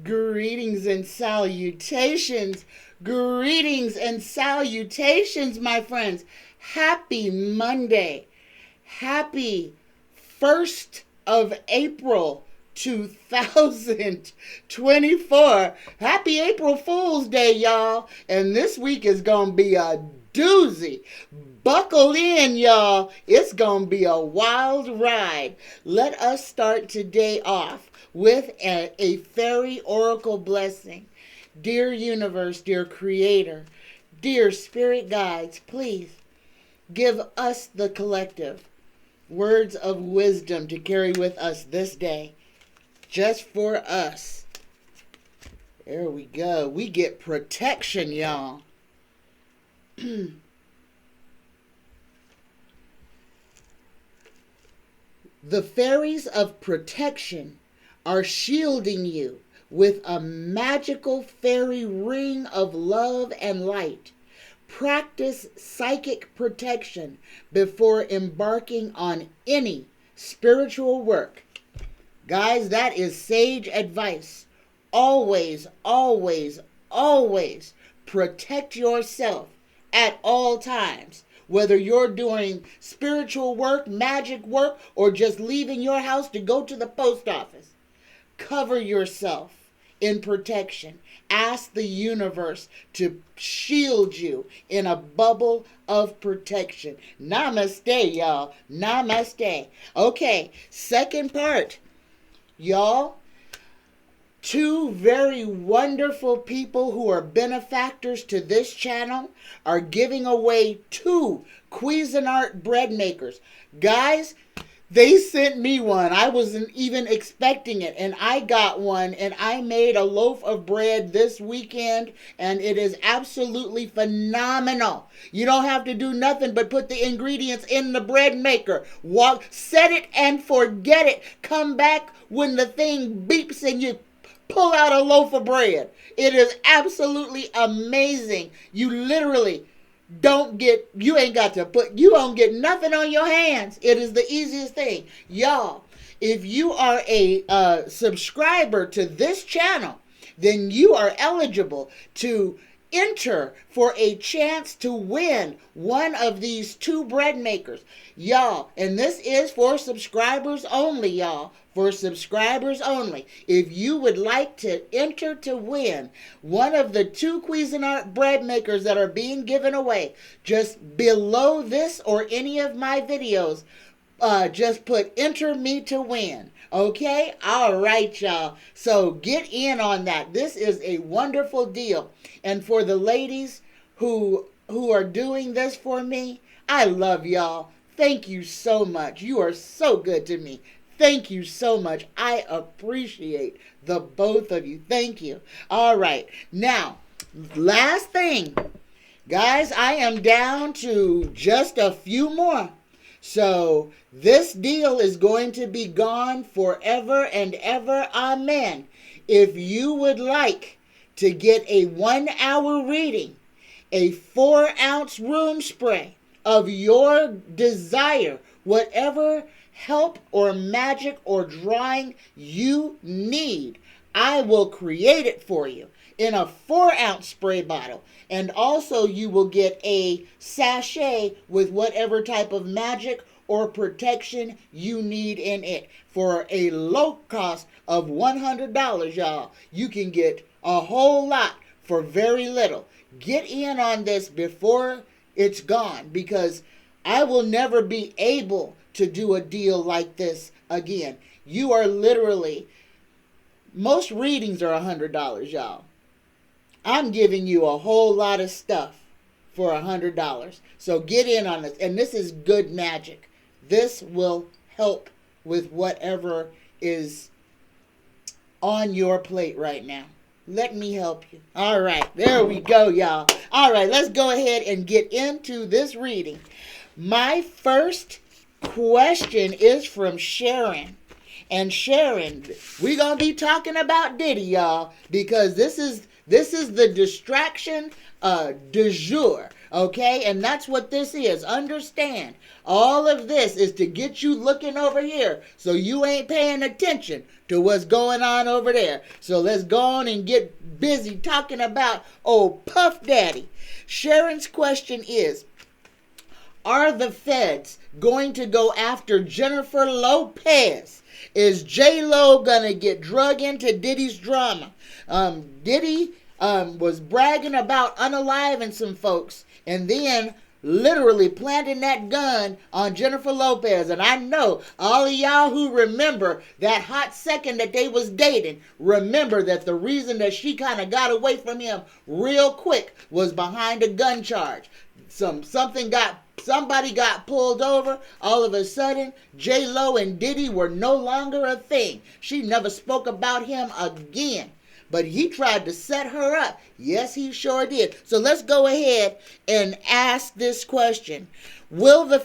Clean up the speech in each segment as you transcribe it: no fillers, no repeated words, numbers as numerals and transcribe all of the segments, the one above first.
Greetings and salutations. Greetings and salutations, my friends. Happy Monday. Happy 1st of April 2024. Happy April Fool's Day, y'all. And this week is going to be a doozy. Buckle in, y'all. It's going to be a wild ride. Let us start today off with a fairy oracle blessing. Dear universe, dear creator, dear spirit guides, please give us the collective words of wisdom to carry with us this day. Just for us. There we go. We get protection, y'all. The fairies of protection are shielding you with a magical fairy ring of love and light. Practice psychic protection before embarking on any spiritual work. Guys, that is sage advice. Always, always, always protect yourself at all times. Whether you're doing spiritual work, magic work, or just leaving your house to go to the post office. Cover yourself in protection. Ask the universe to shield you in a bubble of protection. Namaste, y'all. Namaste. Okay, second part. Y'all, two very wonderful people who are benefactors to this channel are giving away 2 Cuisinart bread makers. Guys, they sent me one. I wasn't even expecting it. And I got one. And I made a loaf of bread this weekend. And it is absolutely phenomenal. You don't have to do nothing but put the ingredients in the bread maker. Set it and forget it. Come back when the thing beeps and you pull out a loaf of bread. It is absolutely amazing. You literally you ain't got to you don't get nothing on your hands. It is the easiest thing. Y'all, if you are a subscriber to this channel, then you are eligible to enter for a chance to win one of these 2 bread makers. Y'all, and this is for subscribers only, y'all. For subscribers only. If you would like to enter to win one of the 2 Cuisinart bread makers that are being given away, just below this or any of my videos, just put enter me to win. Okay? All right, y'all. So get in on that. This is a wonderful deal. And for the ladies who are doing this for me, I love y'all. Thank you so much. You are so good to me. Thank you so much. I appreciate the both of you. Thank you. All right. Now, last thing. Guys, I am down to just a few more. So, this deal is going to be gone forever and ever. Amen. If you would like to get a 1-hour reading, a 4-ounce room spray of your desire, whatever help or magic or drawing you need, I will create it for you in a 4-ounce spray bottle. And also you will get a sachet with whatever type of magic or protection you need in it. For a low cost of $100, y'all, you can get a whole lot for very little. Get in on this before it's gone, because I will never be able to do a deal like this again. You are literally, most readings are $100, y'all. I'm giving you a whole lot of stuff for $100. So get in on this. And this is good magic. This will help with whatever is on your plate right now. Let me help you. All right, there we go, y'all. All right, let's go ahead and get into this reading. My first question is from Sharon. And Sharon, we're going to be talking about Diddy, y'all, because this is This is the distraction du jour, okay? And that's what this is. Understand, all of this is to get you looking over here so you ain't paying attention to what's going on over there. So let's go on and get busy talking about old Puff Daddy. Sharon's question is, are the feds going to go after Jennifer Lopez? Is J-Lo gonna get drug into Diddy's drama? Diddy was bragging about unaliving some folks and then literally planting that gun on Jennifer Lopez. And I know all of y'all who remember that hot second that they was dating, remember that the reason that she kind of got away from him real quick was behind a gun charge. Somebody got pulled over. All of a sudden, J-Lo and Diddy were no longer a thing. She never spoke about him again. But he tried to set her up. Yes, he sure did. So let's go ahead and ask this question. Are the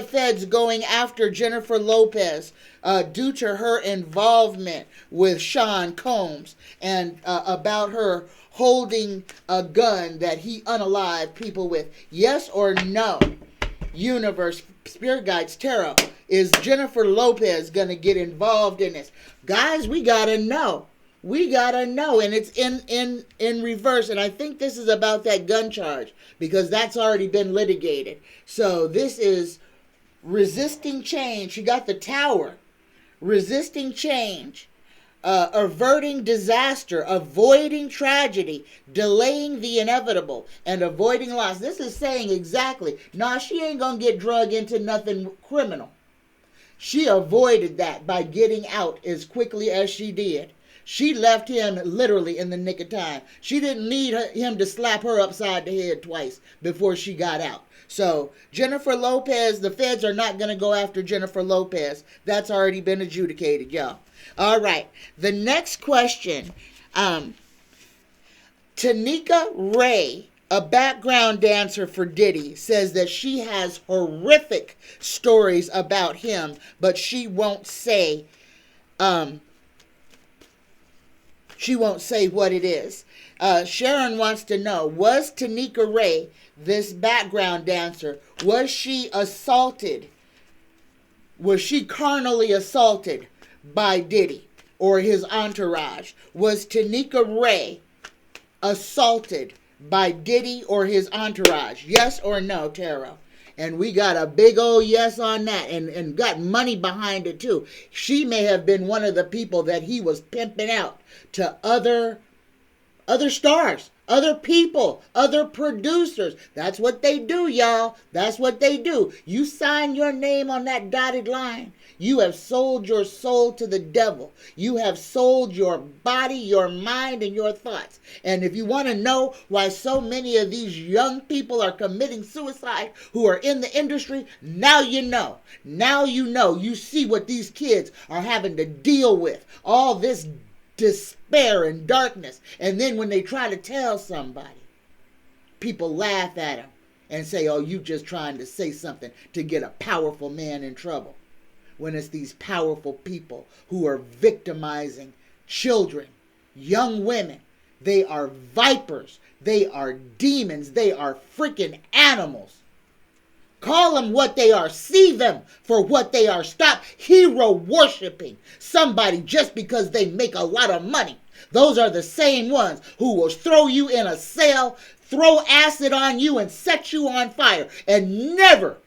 feds going after Jennifer Lopez due to her involvement with Sean Combs and about her holding a gun that he unalived people with? Yes or no? Universe, Spirit Guides, Tarot. Is Jennifer Lopez going to get involved in this? Guys, we got to know. We got to know. And it's in reverse. And I think this is about that gun charge because that's already been litigated. So this is resisting change. She got the Tower. Resisting change. Averting disaster, avoiding tragedy, delaying the inevitable, and avoiding loss. This is saying exactly, nah, she ain't gonna get drug into nothing criminal. She avoided that by getting out as quickly as she did. She left him literally in the nick of time. She didn't need him to slap her upside the head twice before she got out. So Jennifer Lopez, the feds are not going to go after Jennifer Lopez. That's already been adjudicated, y'all. All right. The next question. Tanika Ray, a background dancer for Diddy, says that she has horrific stories about him, but she won't say what it is. Sharon wants to know, was Tanika Ray, this background dancer, was she assaulted? Was she carnally assaulted by Diddy or his entourage? Was Tanika Ray assaulted by Diddy or his entourage? Yes or no, Tarot? And we got a big old yes on that and got money behind it too. She may have been one of the people that he was pimping out to other stars, other people, other producers. That's what they do, y'all. That's what they do. You sign your name on that dotted line. You have sold your soul to the devil. You have sold your body, your mind, and your thoughts. And if you want to know why so many of these young people are committing suicide who are in the industry, now you know. Now you know. You see what these kids are having to deal with. All this despair and darkness. And then when they try to tell somebody, people laugh at them and say, oh, you just trying to say something to get a powerful man in trouble. When it's these powerful people who are victimizing children, young women. They are vipers. They are demons. They are freaking animals. Call them what they are. See them for what they are. Stop hero worshiping somebody just because they make a lot of money. Those are the same ones who will throw you in a cell, throw acid on you and set you on fire and never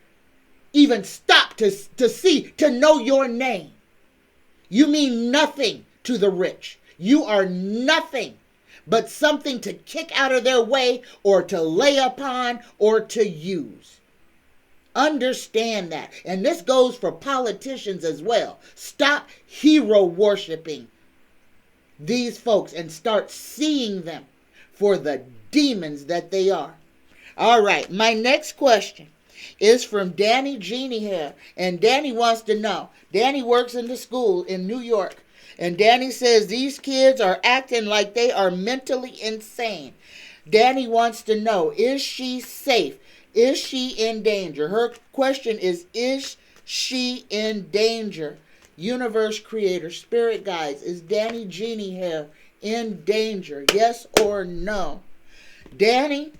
even stop to know your name. You mean nothing to the rich. You are nothing but something to kick out of their way or to lay upon or to use. Understand that. And this goes for politicians as well. Stop hero worshiping these folks and start seeing them for the demons that they are. All right, my next question is from Danny Genie here. And Danny wants to know. Danny works in the school in New York. And Danny says these kids are acting like they are mentally insane. Danny wants to know, is she safe? Is she in danger? Her question is she in danger? Universe Creator, Spirit Guides, is Danny Genie here in danger? Yes or no? Danny,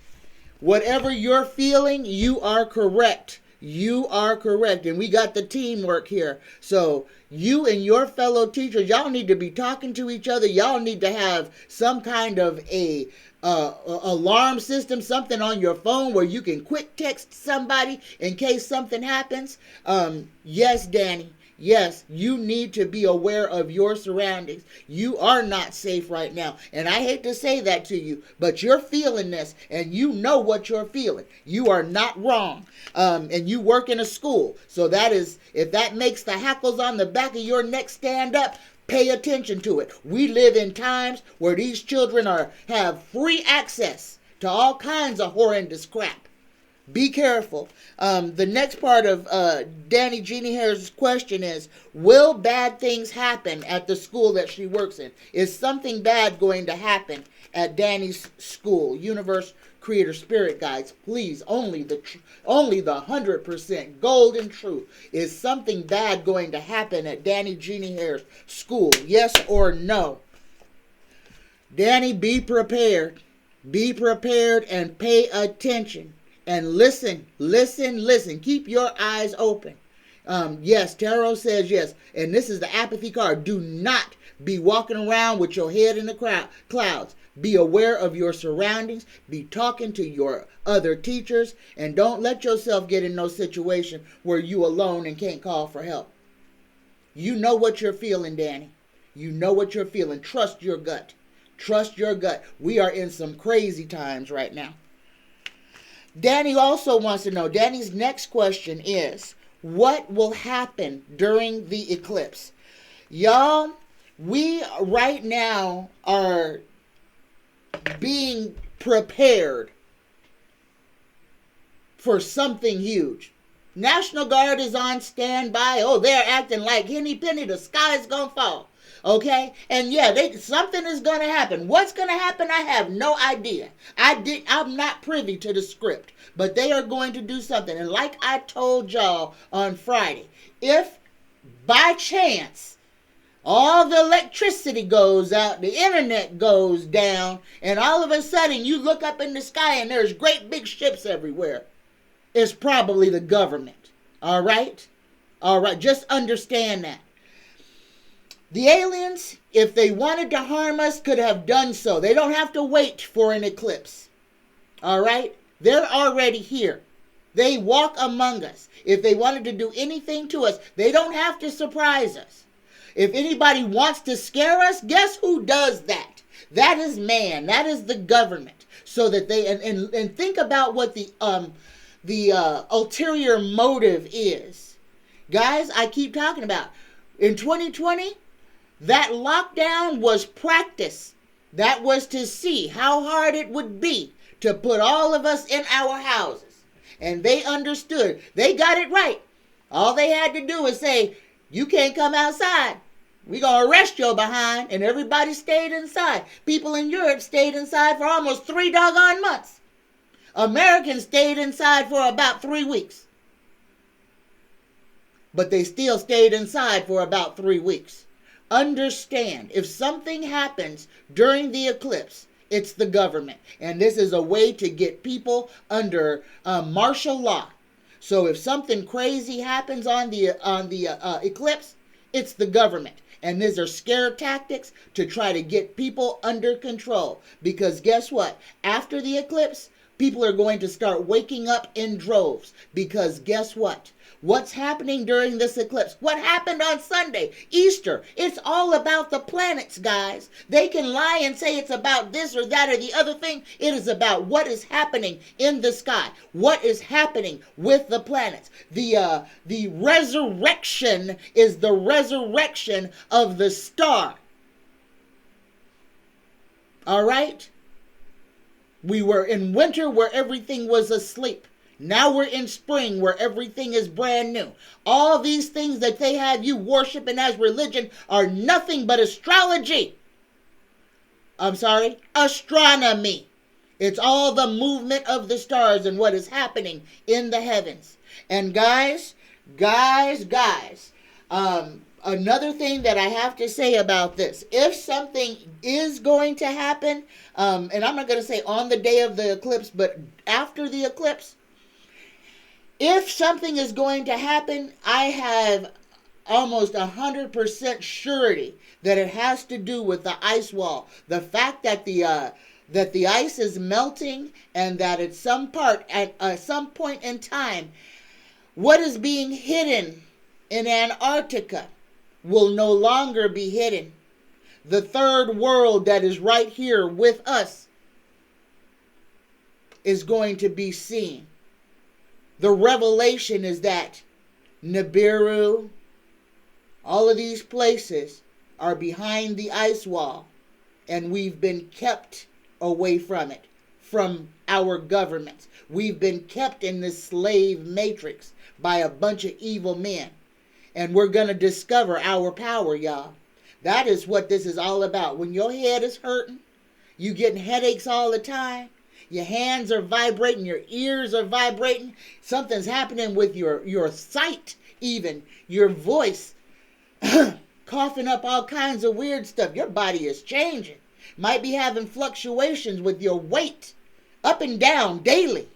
whatever you're feeling, you are correct. You are correct. And we got the teamwork here. So you and your fellow teachers, y'all need to be talking to each other. Y'all need to have some kind of a alarm system, something on your phone where you can quick text somebody in case something happens. Yes, Danny. Yes, you need to be aware of your surroundings. You are not safe right now. And I hate to say that to you, but you're feeling this and you know what you're feeling. You are not wrong. And you work in a school. So that is, if that makes the hackles on the back of your neck stand up, pay attention to it. We live in times where these children have free access to all kinds of horrendous crap. Be careful. The next part of Danny Jeannie Harris' question is, will bad things happen at the school that she works in? Is something bad going to happen at Danny's school? Universe, Creator, Spirit Guides, please, only the 100% golden truth. Is something bad going to happen at Danny Jeannie Harris' school? Yes or no? Danny, be prepared. Be prepared and pay attention. And listen. Keep your eyes open. Yes, Tarot says yes. And this is the apathy card. Do not be walking around with your head in the clouds. Be aware of your surroundings. Be talking to your other teachers. And don't let yourself get in no situation where you alone and can't call for help. You know what you're feeling, Danny. You know what you're feeling. Trust your gut. Trust your gut. We are in some crazy times right now. Danny also wants to know, Danny's next question is, what will happen during the eclipse? Y'all, we right now are being prepared for something huge. National Guard is on standby. Oh, they're acting like Henny Penny, the sky is going to fall. Okay? And yeah, something is going to happen. What's going to happen? I have no idea. I'm not privy to the script. But they are going to do something. And like I told y'all on Friday, if by chance all the electricity goes out, the internet goes down, and all of a sudden you look up in the sky and there's great big ships everywhere, it's probably the government. All right? All right. Just understand that. The aliens, if they wanted to harm us, could have done so. They don't have to wait for an eclipse. All right? They're already here. They walk among us. If they wanted to do anything to us, they don't have to surprise us. If anybody wants to scare us, guess who does that? That is man. That is the government. So that they, and think about what the ulterior motive is. Guys, I keep talking about, in 2020, that lockdown was practice. That was to see how hard it would be to put all of us in our houses. And they understood. They got it right. All they had to do was say, you can't come outside. We're going to arrest your behind. And everybody stayed inside. People in Europe stayed inside for almost 3 doggone months. Americans stayed inside for about 3 weeks. But they still stayed inside for about 3 weeks. Understand, if something happens during the eclipse, it's the government. And this is a way to get people under martial law. So if something crazy happens on the eclipse, it's the government. And these are scare tactics to try to get people under control. Because guess what? After the eclipse, people are going to start waking up in droves. Because guess what? What's happening during this eclipse? What happened on Sunday? Easter. It's all about the planets, guys. They can lie and say it's about this or that or the other thing. It is about what is happening in the sky. What is happening with the planets. The resurrection is the resurrection of the star. All right? We were in winter where everything was asleep. Now we're in spring where everything is brand new. All these things that they have you worshiping as religion are nothing but astrology. I'm sorry, astronomy. It's all the movement of the stars and what is happening in the heavens. And guys, Another thing that I have to say about this, if something is going to happen, and I'm not going to say on the day of the eclipse, but after the eclipse, if something is going to happen, I have almost 100% surety that it has to do with the ice wall. The fact that the ice is melting, and that at some point in time, what is being hidden in Antarctica will no longer be hidden. The third world that is right here with us is going to be seen. The revelation is that Nibiru, all of these places are behind the ice wall, and we've been kept away from it, from our governments. We've been kept in this slave matrix by a bunch of evil men. And we're going to discover our power, y'all. That is what this is all about. When your head is hurting, you getting headaches all the time, your hands are vibrating, your ears are vibrating, something's happening with your sight even, your voice, coughing up all kinds of weird stuff. Your body is changing. Might be having fluctuations with your weight up and down daily.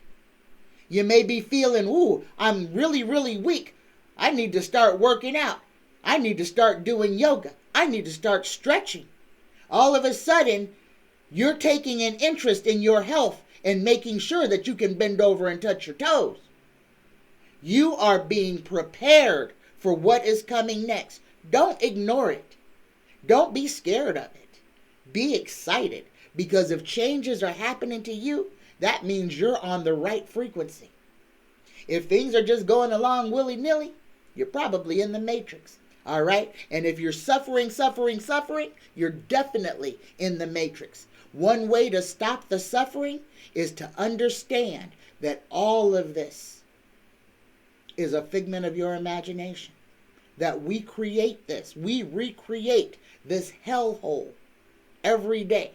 You may be feeling, ooh, I'm really, really weak. I need to start working out. I need to start doing yoga. I need to start stretching. All of a sudden, you're taking an interest in your health and making sure that you can bend over and touch your toes. You are being prepared for what is coming next. Don't ignore it. Don't be scared of it. Be excited, because if changes are happening to you, that means you're on the right frequency. If things are just going along willy-nilly, you're probably in the matrix. All right? And if you're suffering, you're definitely in the matrix. One way to stop the suffering is to understand that all of this is a figment of your imagination. That we create this. We recreate this hellhole every day.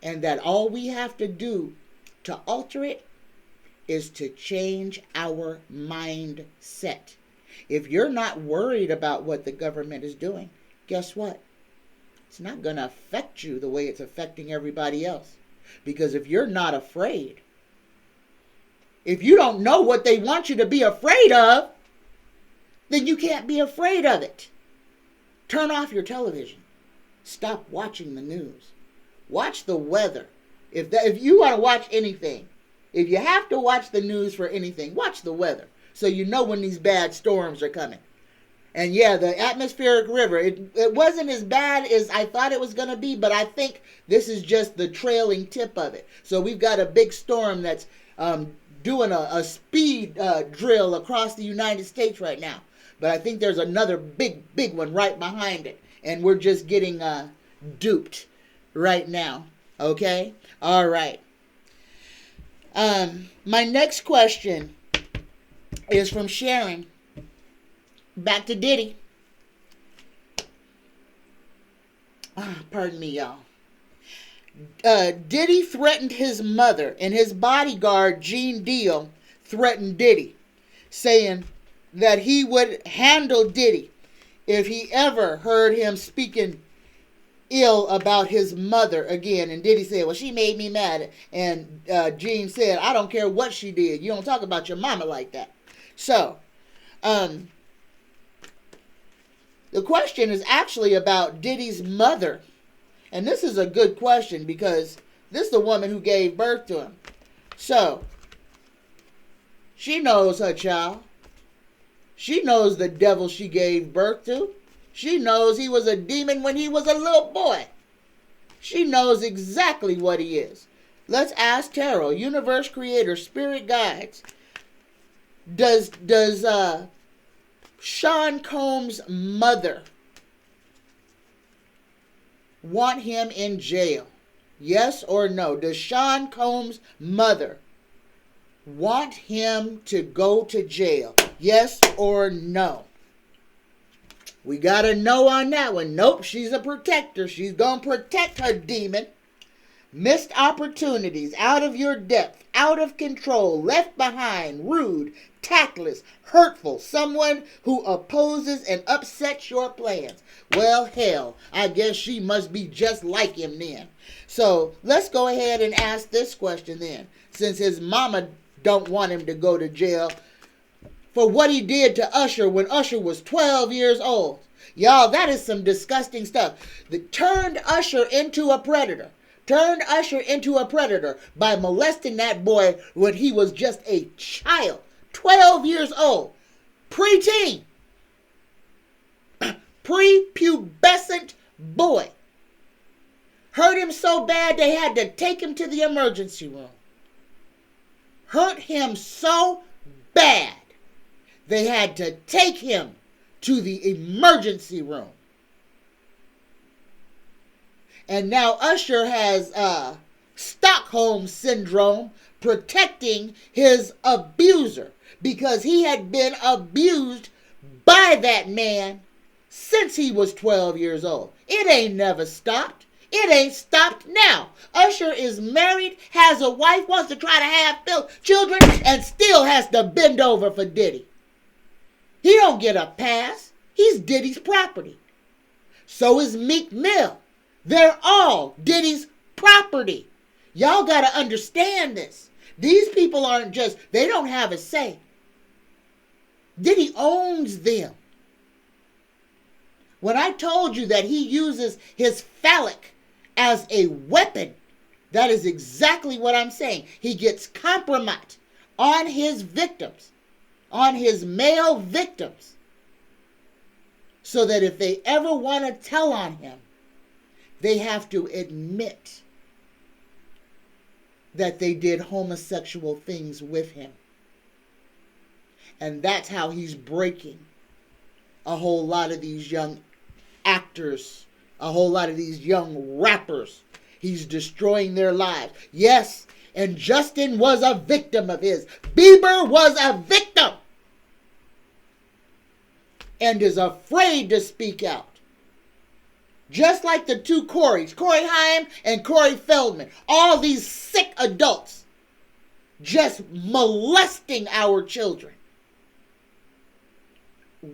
And that all we have to do to alter it is to change our mindset. If you're not worried about what the government is doing, guess what? It's not going to affect you the way it's affecting everybody else. Because if you're not afraid, if you don't know what they want you to be afraid of, then you can't be afraid of it. Turn off your television. Stop watching the news. Watch the weather. If you want to watch anything, if you have to watch the news for anything, watch the weather. So you know when these bad storms are coming. And yeah, the atmospheric river, it wasn't as bad as I thought it was going to be, but I think this is just the trailing tip of it. So we've got a big storm that's doing a speed drill across the United States right now. But I think there's another big one right behind it. And we're just getting duped right now. Okay? All right. My next question is from Sharon. Back to Diddy. Pardon me, y'all. Diddy threatened his mother, and his bodyguard, Gene Deal, threatened Diddy, saying that he would handle Diddy if he ever heard him speaking ill about his mother again. And Diddy said, well, she made me mad. And Gene said, I don't care what she did. You don't talk about your mama like that. So, the question is actually about Diddy's mother. And this is a good question because this is the woman who gave birth to him. So, she knows her child. She knows the devil she gave birth to. She knows he was a demon when he was a little boy. She knows exactly what he is. Let's ask Tarot, universe creator, spirit guides. Does Sean Combs' mother want him in jail? Yes or no? Does Sean Combs' mother want him to go to jail? Yes or no? We got a no on that one. Nope, she's a protector. She's going to protect her demon. Missed opportunities, out of your depth, out of control, left behind, rude, tactless, hurtful, someone who opposes and upsets your plans. Well, hell, I guess she must be just like him then. So let's go ahead and ask this question then. Since his mama don't want him to go to jail for what he did to Usher when Usher was 12 years old. Y'all, that is some disgusting stuff. That turned Usher into a predator. Turned Usher into a predator by molesting that boy when he was just a child. 12 years old. Preteen. Prepubescent boy. Hurt him so bad they had to take him to the emergency room. Hurt him so bad they had to take him to the emergency room. And now Usher has Stockholm syndrome protecting his abuser because he had been abused by that man since he was 12 years old. It ain't never stopped. It ain't stopped now. Usher is married, has a wife, wants to try to have children, and still has to bend over for Diddy. He don't get a pass. He's Diddy's property. So is Meek Mill. They're all Diddy's property. Y'all got to understand this. These people aren't just, they don't have a say. Diddy owns them. When I told you that he uses his phallic as a weapon, that is exactly what I'm saying. He gets compromised on his victims, on his male victims, so that if they ever want to tell on him, they have to admit that they did homosexual things with him. And that's how he's breaking a whole lot of these young actors, a whole lot of these young rappers. He's destroying their lives. Yes, and Justin was a victim of his. Bieber was a victim and is afraid to speak out. Just like the two Corys, Corey Haim and Corey Feldman. All these sick adults just molesting our children.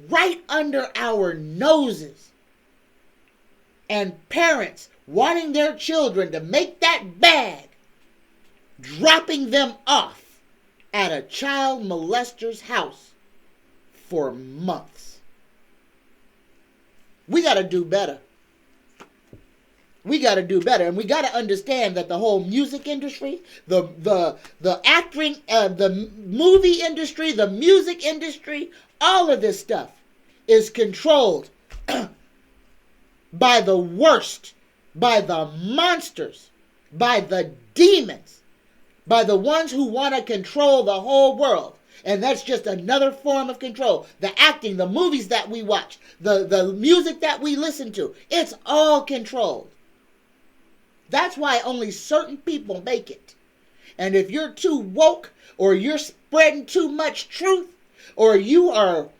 Right under our noses. And parents wanting their children to make that bag, dropping them off at a child molester's house for months. We got to do better. We got to do better, and we got to understand that the whole music industry, the acting, the movie industry, the music industry, all of this stuff is controlled by the worst, by the monsters, by the demons, by the ones who want to control the whole world. And that's just another form of control. The acting, the movies that we watch, the music that we listen to, it's all controlled. That's why only certain people make it. And if you're too woke, or you're spreading too much truth, or you run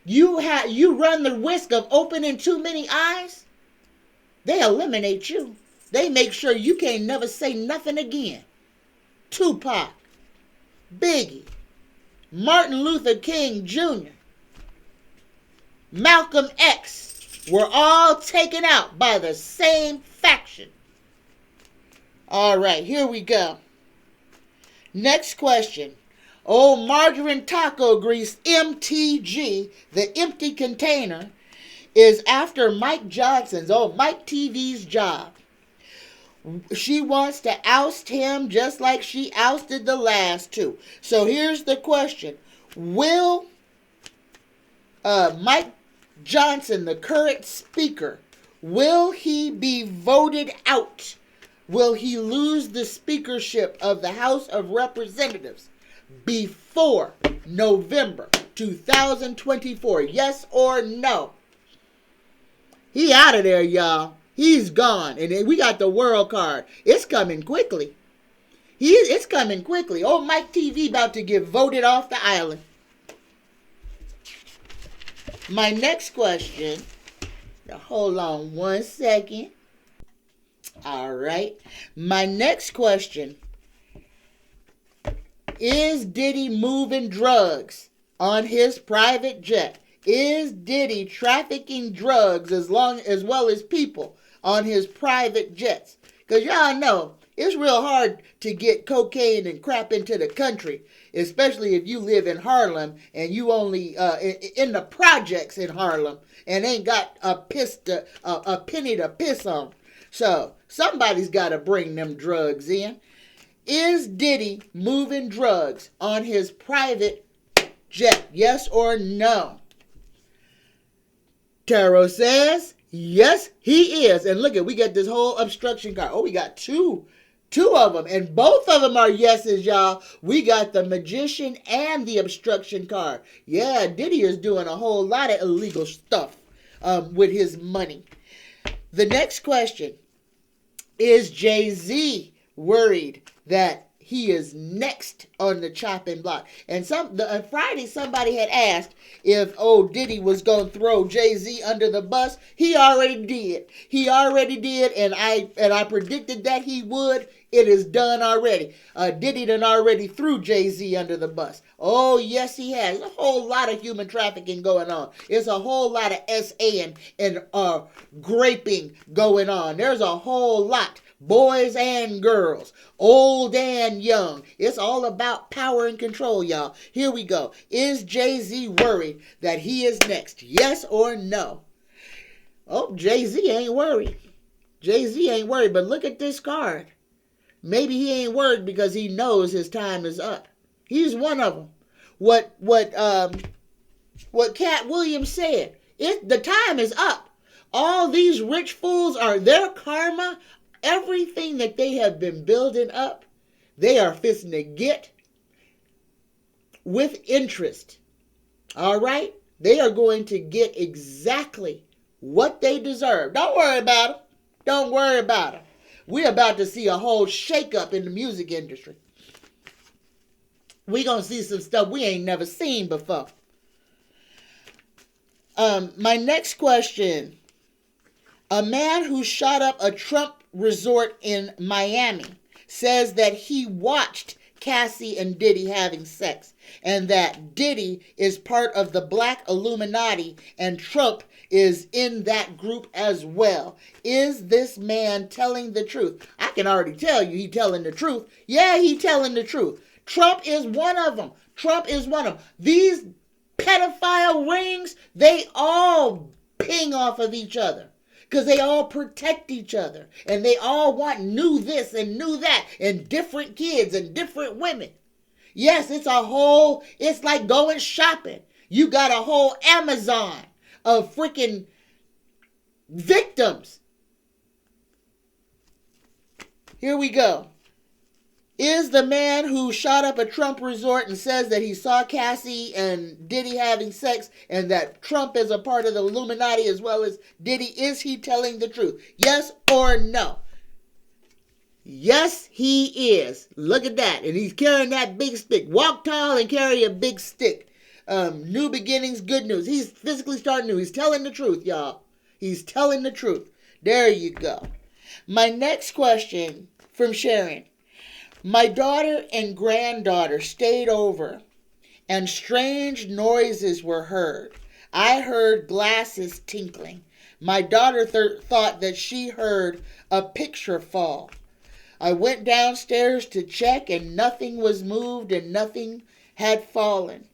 the risk of opening too many eyes, they eliminate you. They make sure you can't never say nothing again. Tupac, Biggie, Martin Luther King Jr., Malcolm X were all taken out by the same faction. All right, here we go. Next question. Old margarine taco grease MTG, the empty container, is after Mike Johnson's, Mike TV's job. She wants to oust him just like she ousted the last two. So here's the question. Will Mike Johnson, the current speaker, will he be voted out? Will he lose the speakership of the House of Representatives before November 2024? Yes or no? He out of there, y'all. He's gone. And we got the world card. It's coming quickly. It's coming quickly. Old Mike TV about to get voted off the island. My next question. Now, hold on one second. All right. My next question: is Diddy moving drugs on his private jet? Is Diddy trafficking drugs as well as people on his private jets? Because y'all know it's real hard to get cocaine and crap into the country, especially if you live in Harlem and you only in the projects in Harlem and ain't got a penny to piss on. So somebody's got to bring them drugs in. Is Diddy moving drugs on his private jet? Yes or no? Tarot says, yes, he is. And look at, we got this whole obstruction card. Oh, we got two of them. And both of them are yeses, y'all. We got the magician and the obstruction card. Yeah, Diddy is doing a whole lot of illegal stuff with his money. The next question: is Jay-Z worried that he is next on the chopping block? And on Friday, somebody had asked if Diddy was going to throw Jay-Z under the bus. He already did. And I predicted that he would. It is done already. Diddy done already threw Jay-Z under the bus. Oh, yes, he has. There's a whole lot of human trafficking going on. There's a whole lot of SA and graping going on. There's a whole lot. Boys and girls, old and young. It's all about power and control, y'all. Here we go. Is Jay-Z worried that he is next? Yes or no? Oh, Jay-Z ain't worried. Jay-Z ain't worried, but look at this card. Maybe he ain't worried because he knows his time is up. He's one of them. What Cat Williams said. The time is up. All these rich fools are their karma. Everything that they have been building up, they are fixing to get with interest. All right? They are going to get exactly what they deserve. Don't worry about them. Don't worry about them. We're about to see a whole shakeup in the music industry. We're going to see some stuff we ain't never seen before. My next question. A man who shot up a Trump resort in Miami says that he watched Cassie and Diddy having sex and that Diddy is part of the Black Illuminati and Trump is in that group as well. Is this man telling the truth? I can already tell you he telling the truth. Yeah, he telling the truth. Trump is one of them. Trump is one of them. These pedophile rings, they all ping off of each other. Because they all protect each other. And they all want new this and new that. And different kids and different women. Yes, it's like going shopping. You got a whole Amazon of freaking victims. Here we go. Is the man who shot up a Trump resort and says that he saw Cassie and Diddy having sex and that Trump is a part of the Illuminati as well as Diddy, is he telling the truth? Yes or no? Yes, he is. Look at that. And he's carrying that big stick. Walk tall and carry a big stick. New beginnings, good news. He's physically starting new. He's telling the truth, y'all. He's telling the truth. There you go. My next question from Sharon. My daughter and granddaughter stayed over and strange noises were heard. I heard glasses tinkling. My daughter thought that she heard a picture fall. I went downstairs to check and nothing was moved and nothing had fallen.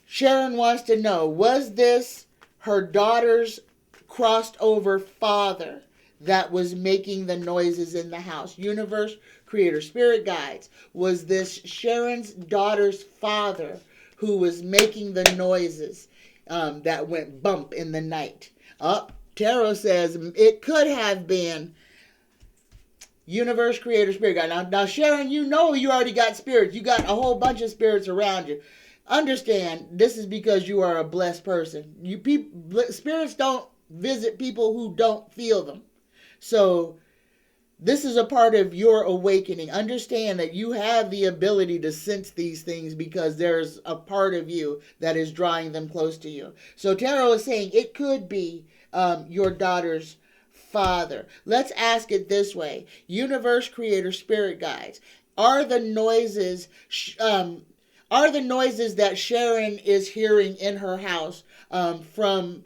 Sharon wants to know, was this her daughter's crossed over father that was making the noises in the house? Universe, Creator, Spirit Guides. Was this Sharon's daughter's father who was making the noises that went bump in the night? Tarot says it could have been Universe, Creator, Spirit Guide. Now, Sharon, you know you already got spirits. You got a whole bunch of spirits around you. Understand, this is because you are a blessed person. Spirits don't visit people who don't feel them. So this is a part of your awakening. Understand that you have the ability to sense these things because there's a part of you that is drawing them close to you. So Tarot is saying it could be your daughter's Father. Let's ask it this way. Universe, Creator, Spirit Guides. Are the noises that Sharon is hearing in her house from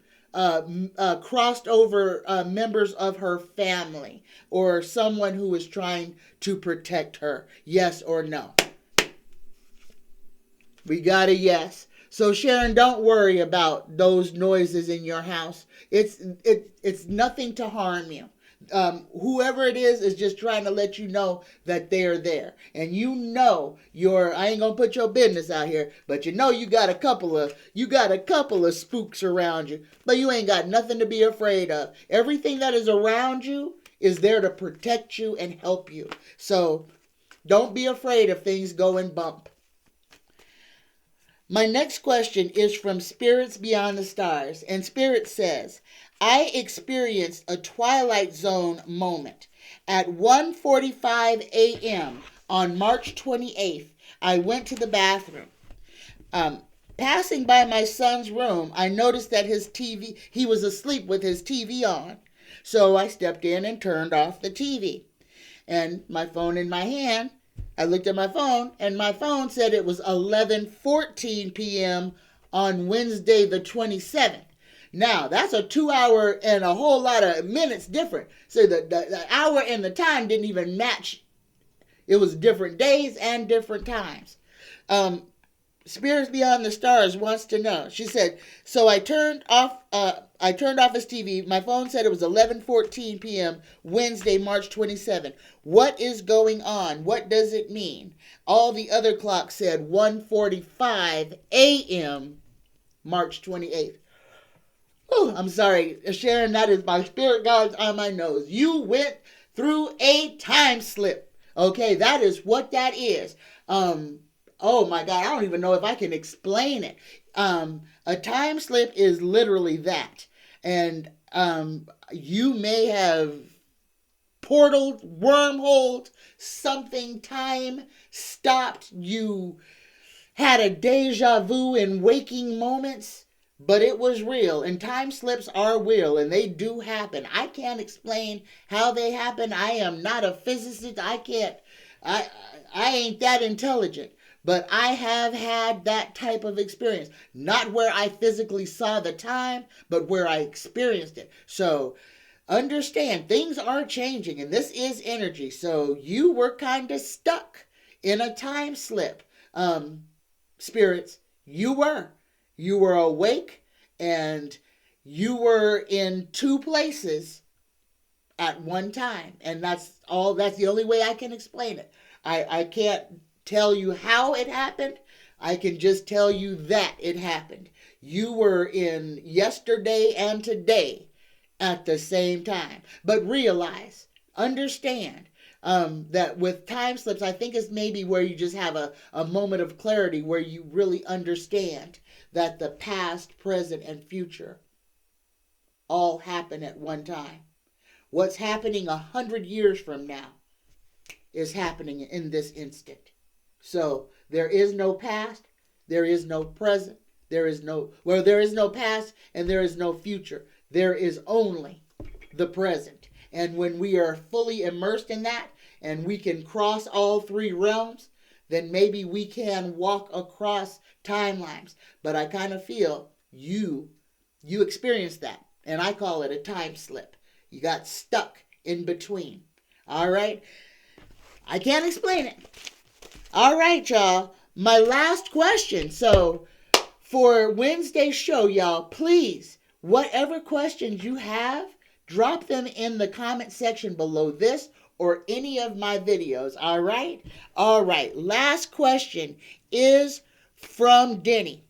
crossed over members of her family or someone who is trying to protect her? Yes or no? We got a yes. So Sharon, don't worry about those noises in your house. It's nothing to harm you. Whoever it is just trying to let you know that they're there. And I ain't gonna put your business out here, but you got a couple of spooks around you, but you ain't got nothing to be afraid of. Everything that is around you is there to protect you and help you. So don't be afraid if things go and bump. My next question is from Spirits Beyond the Stars, and Spirit says, I experienced a Twilight Zone moment. At 1:45 a.m. on March 28th, I went to the bathroom. Passing by my son's room, I noticed that he was asleep with his TV on. So I stepped in and turned off the TV. And my phone in my hand, I looked at my phone, and my phone said it was 11:14 p.m. on Wednesday the 27th. Now, that's a 2 hour and a whole lot of minutes different. So the hour and the time didn't even match. It was different days and different times. Spirits Beyond the Stars wants to know. She said, so I turned off his TV. My phone said it was 11:14 p.m. Wednesday, March 27th. What is going on? What does it mean? All the other clocks said 1:45 a.m. March 28th. Oh, I'm sorry, Sharon, that is my spirit guides on my nose. You went through a time slip. Okay, that is what that is. Oh my God, I don't even know if I can explain it. A time slip is literally that. And you may have portaled, wormholed, something, time stopped. You had a deja vu in waking moments, but it was real. And time slips are real, and they do happen. I can't explain how they happen. I am not a physicist. I ain't that intelligent. But I have had that type of experience. Not where I physically saw the time, but where I experienced it. So understand, things are changing, and this is energy. So you were kind of stuck in a time slip. Spirits, you were awake, and you were in two places at one time. And that's the only way I can explain it. I can't tell you how it happened. I can just tell you that it happened. You were in yesterday and today at the same time. But realize, understand that with time slips, I think it's maybe where you just have a moment of clarity where you really understand that the past, present, and future all happen at one time. What's happening 100 years from now is happening in this instant. So there is no past, there is no present, there is no past, and there is no future. There is only the present. And when we are fully immersed in that, and we can cross all three realms, then maybe we can walk across timelines. But I kind of feel you experienced that, and I call it a time slip. You got stuck in between. All right? I can't explain it. All right, y'all. My last question. So for Wednesday's show, y'all, please, whatever questions you have, drop them in the comment section below this or any of my videos. All right? All right. Last question is from Denny.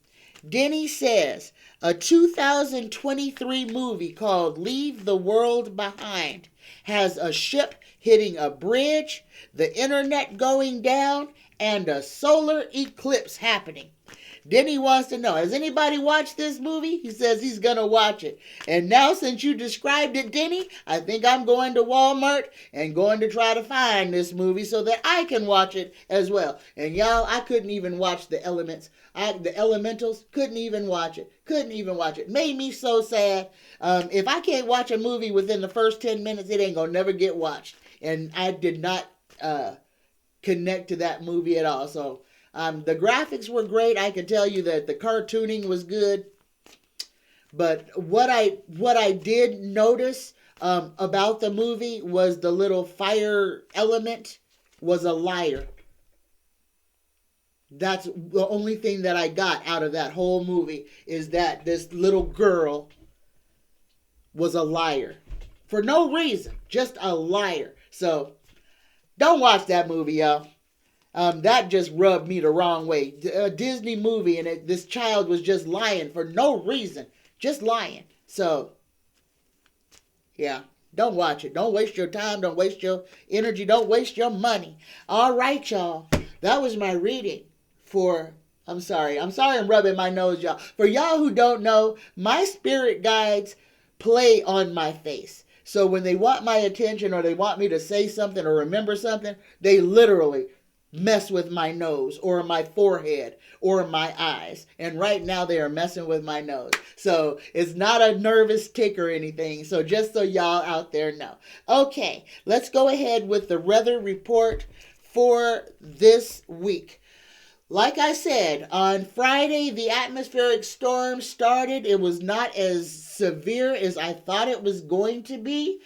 Denny says, a 2023 movie called Leave the World Behind has a ship hitting a bridge, the internet going down, and a solar eclipse happening. Denny wants to know, has anybody watched this movie? He says he's going to watch it. And now since you described it, Denny, I think I'm going to Walmart and going to try to find this movie so that I can watch it as well. And y'all, I couldn't even watch The Elements. The Elementals, couldn't even watch it. Couldn't even watch it. Made me so sad. If I can't watch a movie within the first 10 minutes, it ain't going to never get watched. And I did not connect to that movie at all. So the graphics were great. I can tell you that the cartooning was good. But what I did notice about the movie was the little fire element was a liar. That's the only thing that I got out of that whole movie, is that this little girl was a liar. For no reason. Just a liar. So, don't watch that movie, y'all. That just rubbed me the wrong way. A Disney movie, and this child was just lying for no reason. Just lying. So, yeah. Don't watch it. Don't waste your time. Don't waste your energy. Don't waste your money. All right, y'all. That was my reading for... I'm sorry I'm rubbing my nose, y'all. For y'all who don't know, my spirit guides play on my face. So when they want my attention or they want me to say something or remember something, they literally mess with my nose or my forehead or my eyes. And right now they are messing with my nose. So it's not a nervous tick or anything. So just so y'all out there know. Okay, let's go ahead with the weather report for this week. Like I said, on Friday, the atmospheric storm started. It was not as severe as I thought it was going to be.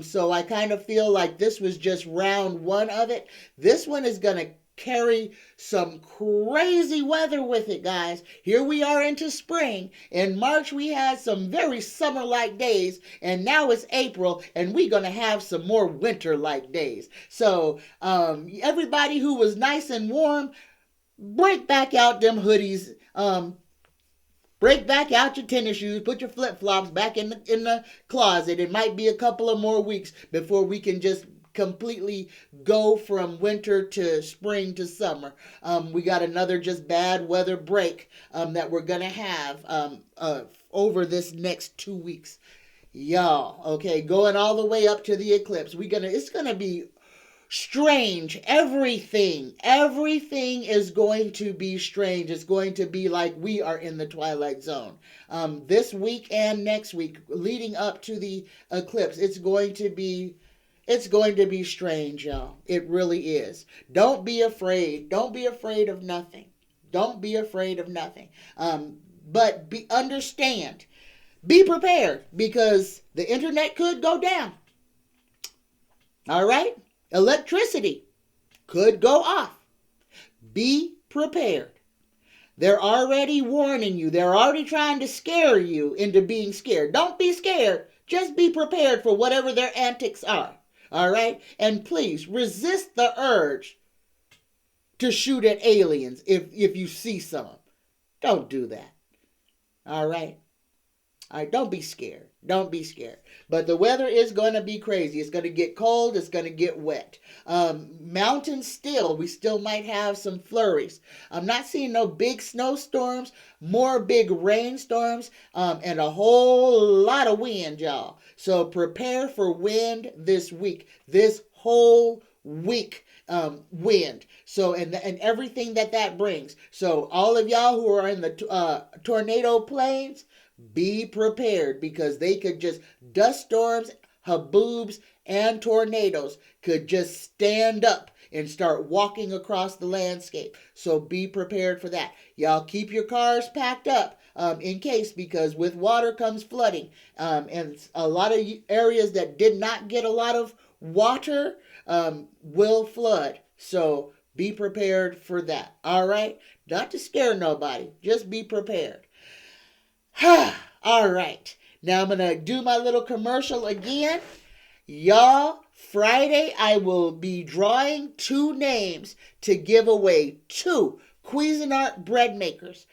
So I kind of feel like this was just round one of it. This one is going to carry some crazy weather with it, guys. Here we are into spring. In March, we had some very summer-like days. And now it's April, and we're going to have some more winter-like days. So everybody who was nice and warm, break back out them hoodies. Break back out your tennis shoes. Put your flip-flops back in the closet. It might be a couple of more weeks before we can just completely go from winter to spring to summer. We got another just bad weather break that we're going to have over this next 2 weeks. Y'all, okay, going all the way up to the eclipse. It's going to be strange. Everything is going to be strange. It's going to be like we are in the twilight zone. This week and next week, leading up to the eclipse, it's going to be strange, y'all. It really is. Don't be afraid. Don't be afraid of nothing. Don't be afraid of nothing. But understand. Be prepared, because the internet could go down. All right? Electricity could go off. Be prepared. They're already warning you. They're already trying to scare you into being scared. Don't be scared. Just be prepared for whatever their antics are. All right? And please resist the urge to shoot at aliens if you see some. Don't do that. All right? All right, don't be scared. Don't be scared. But the weather is going to be crazy. It's going to get cold. It's going to get wet. Mountains still. We still might have some flurries. I'm not seeing no big snowstorms, more big rainstorms, and a whole lot of wind, y'all. So prepare for wind this week. This whole week. Wind. So, and everything that brings. So all of y'all who are in the tornado plains, be prepared, because they could just, dust storms, haboobs, and tornadoes could just stand up and start walking across the landscape. So be prepared for that. Y'all keep your cars packed up in case, because with water comes flooding. And a lot of areas that did not get a lot of water will flood. So be prepared for that. All right? Not to scare nobody. Just be prepared. All right. Now I'm going to do my little commercial again. Y'all, Friday I will be drawing 2 names to give away 2 Cuisinart bread makers.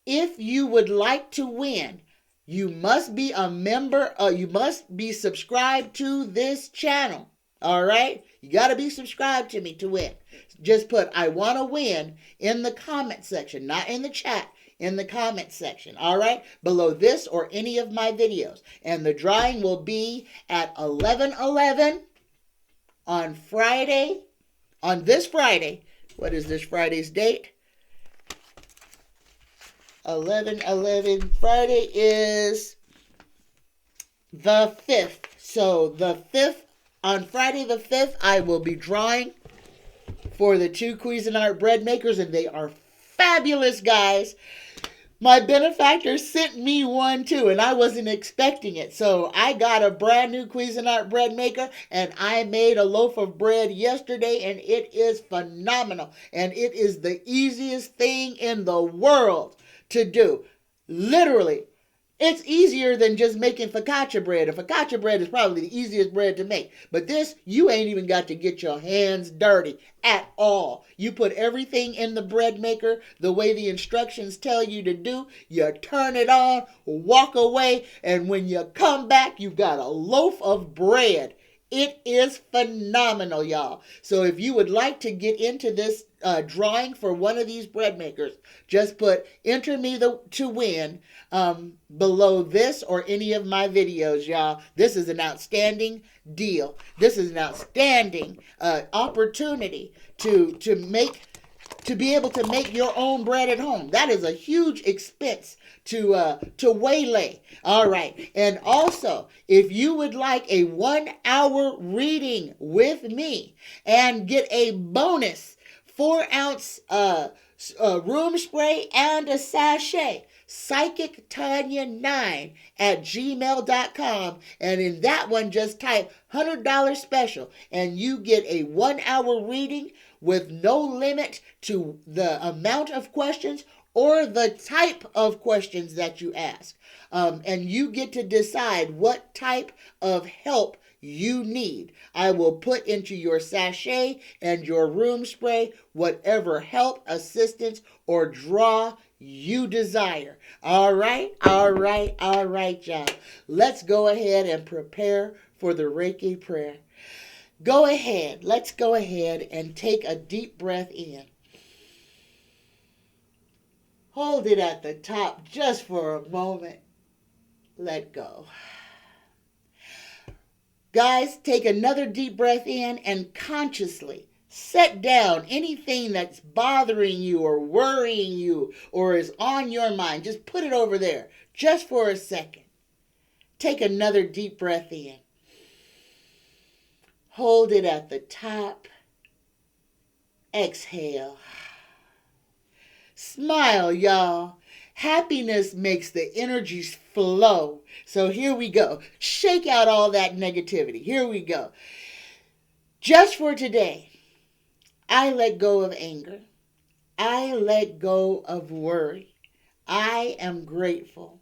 If you would like to win, you must be a member, you must be subscribed to this channel. All right? You got to be subscribed to me to win. Just put "I want to win" in the comment section, not in the chat, in the comment section, all right, below this or any of my videos. And the drawing will be at 11/11 on Friday, on this Friday. What is this Friday's date? 11/11. Friday is the 5th. So the 5th, on Friday the 5th, I will be drawing for the 2 Cuisinart bread makers, and they are fabulous, guys. My benefactor sent me one too, and I wasn't expecting it. So I got a brand new Cuisinart bread maker, and I made a loaf of bread yesterday, and it is phenomenal. And it is the easiest thing in the world to do. Literally. It's easier than just making focaccia bread. And focaccia bread is probably the easiest bread to make. But this, you ain't even got to get your hands dirty at all. You put everything in the bread maker the way the instructions tell you to do. You turn it on, walk away, and when you come back, you've got a loaf of bread. It is phenomenal, y'all. So if you would like to get into this drawing for one of these bread makers, just put enter me to win below this or any of my videos, y'all. This is an outstanding deal. This is an outstanding opportunity to be able to make your own bread at home. That is a huge expense to waylay. All right. And also, if you would like a 1-hour reading with me and get a bonus 4-ounce room spray and a sachet, Psychic Tanya 9 at gmail.com, and in that one just type $100 special and you get a 1-hour reading with no limit to the amount of questions or the type of questions that you ask. And you get to decide what type of help you need. I will put into your sachet and your room spray whatever help, assistance, or draw you desire. All right, y'all. Let's go ahead and prepare for the Reiki prayer. Let's go ahead and take a deep breath in. Hold it at the top just for a moment. Let go. Guys, take another deep breath in and consciously set down anything that's bothering you or worrying you or is on your mind. Just put it over there just for a second. Take another deep breath in. Hold it at the top. Exhale. Smile, y'all. Happiness makes the energies flow. So here we go. Shake out all that negativity. Here we go. Just for today, I let go of anger. I let go of worry. I am grateful.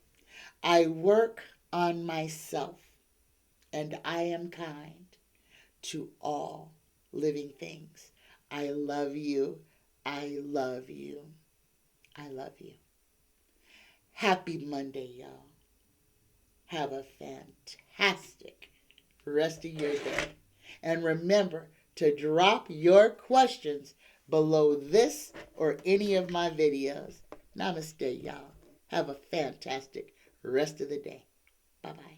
I work on myself. And I am kind to all living things. I love you. I love you. I love you. Happy Monday, y'all. Have a fantastic rest of your day. And remember to drop your questions below this or any of my videos. Namaste, y'all. Have a fantastic rest of the day. Bye-bye.